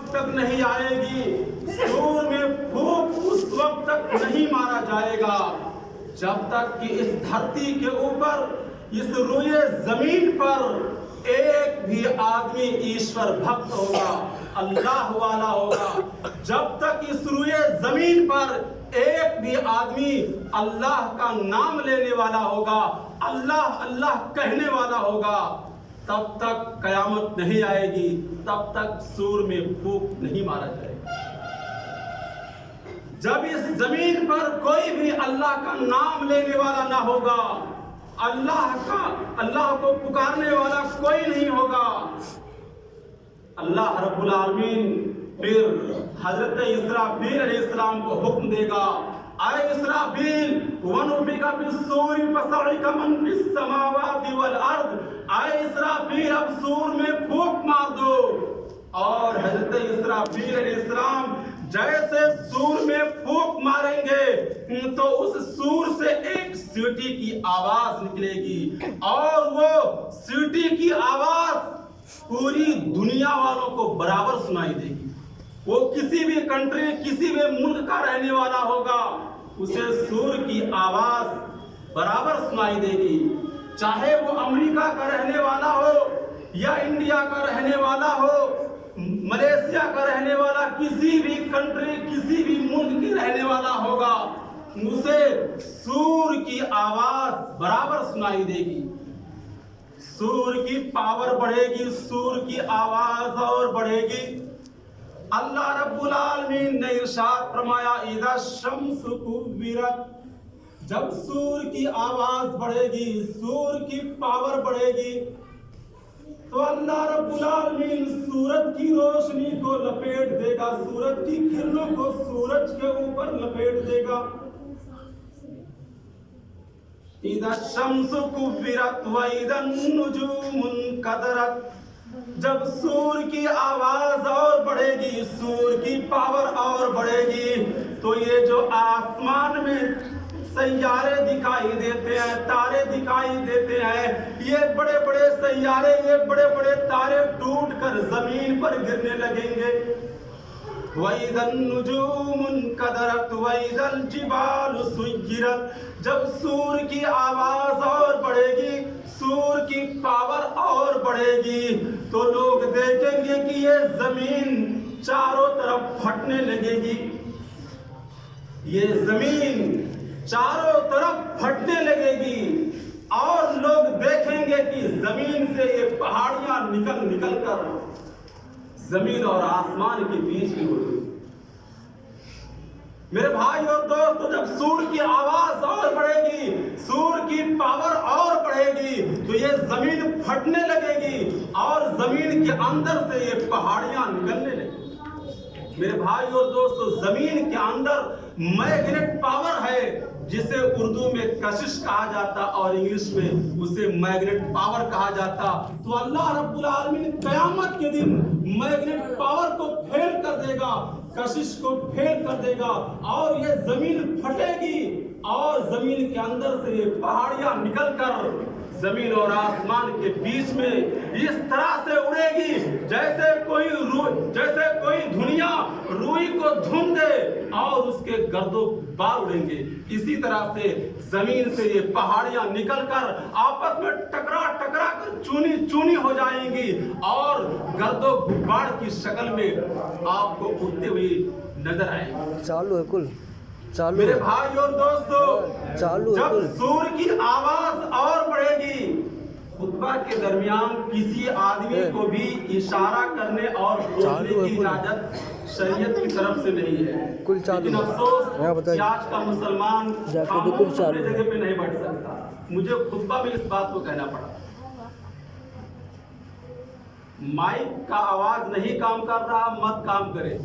تک نہیں آئے گی، سور میں پھونک اس وقت تک نہیں مارا جائے گا جب تک کہ اس دھرتی کے اوپر، اس روئے زمین پر ایک بھی آدمی ایشور بھکت ہوگا، اللہ والا ہوگا۔ جب تک اس روئے زمین پر ایک بھی آدمی اللہ کا نام لینے والا ہوگا، اللہ اللہ کہنے والا ہوگا، تب تک قیامت نہیں آئے گی، تب تک سور میں پھونک نہیں مارا جائے گا۔ جب اس زمین پر کوئی بھی اللہ کا نام لینے والا نہ ہوگا، اللہ کو پکارنے والا کوئی نہیں ہوگا، اللہ رب العالمین پھر حضرت اسرافیل علیہ السلام کو حکم دے گا، اے اسرافیل وَنُفِخَ فِي الصُّورِ فَصَعِقَ مَن فِي السَّمَاوَاتِ وَالْأَرْضِ، اے اسرافیل اب سور میں پھونک مار دو۔ اور حضرت اسرافیل علیہ السلام جیسے سور میں پھونک ماریں گے تو اس سور سے ایک سیٹی کی آواز نکلے گی، اور وہ سیٹی کی آواز پوری دنیا والوں کو برابر سنائی دے گی۔ وہ کسی بھی کنٹری، کسی بھی ملک کا رہنے والا ہوگا، اسے سور کی آواز برابر سنائی دے گی، چاہے وہ امریکہ کا رہنے والا ہو یا انڈیا کا رہنے والا ہو، ملیشیا کا رہنے والا، کسی بھی کنٹری، کسی بھی ملک کی رہنے والا ہوگا، اسے سور کی آواز برابر سنائی دے گی۔ سور کی پاور بڑھے گی، سور کی آواز اور بڑھے گی۔ اللہ رب العالمین نے ارشاد فرمایا اذا الشمس کورت، جب سور کی آواز بڑھے گی، سور کی پاور بڑھے گی، تو اللہ رب العالمین سورج کی روشنی کو لپیٹ دے گا، سورج کی کرنوں کو سورج کے اوپر لپیٹ دے گا۔ اذا الشمس کورت واذا النجوم انکدرت، جب سور کی آواز اور بڑھے گی، سور کی پاور اور بڑھے گی، تو یہ جو آسمان میں سیارے دکھائی دیتے ہیں، تارے دکھائی دیتے ہیں، یہ بڑے بڑے سیارے، یہ بڑے بڑے تارے ٹوٹ کر زمین پر گرنے لگیں گے۔ وَإِذَا النُّجُومُ انْكَدَرَتْ وَإِذَا الْجِبَالُ سُيِّرَتْ، جب سور کی آواز اور بڑھے گی، سور کی پاور اور بڑھے گی، تو لوگ دیکھیں گے کہ یہ زمین چاروں طرف پھٹنے لگے گی، یہ زمین چاروں طرف پھٹنے لگے گی، اور لوگ دیکھیں گے کہ زمین سے یہ پہاڑیاں نکل کر زمین اور آسمان کے بیچ میں ہوتی۔ میرے بھائی اور دوستو، جب سور کی آواز اور بڑھے گی، سور کی پاور اور بڑھے گی، تو یہ زمین پھٹنے لگے گی، اور زمین کے اندر سے یہ پہاڑیاں نکلنے لگیں گی۔ میرے بھائی اور دوستو، زمین کے اندر میگنیٹ پاور ہے، جسے اردو میں کشش کہا جاتا اور انگلش میں اسے میگنیٹ پاور کہا جاتا۔ تو اللہ رب العالمین قیامت کے دن میگنیٹ پاور کو پھیل کر دے گا، کشش کو پھیل کر دے گا، اور یہ زمین پھٹے گی، اور زمین کے اندر سے یہ پہاڑیاں نکل کر زمین اور آسمان کے بیچ میں اس طرح سے اڑے گی جیسے کوئی دنیا روئی کو دھن دے اور اس کے گرد و غبار اڑیں گے۔ اسی طرح سے زمین سے یہ پہاڑیاں نکل کر آپس میں ٹکرا کر چونی ہو جائیں گی، اور گرد و غبار کی شکل میں آپ کو اڑتے ہوئے نظر آئیں گے۔ چالو ہے کل چالو۔ میرے بھائی اور دوستو، جب سور کی آواز اور بڑھے گی، خطبہ کے درمیان کسی آدمی کو بھی اشارہ کرنے اور بولنے کی اجازت شریعت کی طرف سے نہیں ہے، لیکن افسوس کہ آج کا مسلمان خاموش اپنی جگہ پہ نہیں بیٹھ سکتا۔ مجھے خطبہ میں اس بات کو کہنا پڑا، مائک کا آواز نہیں کام کر رہا، مت کام کرے۔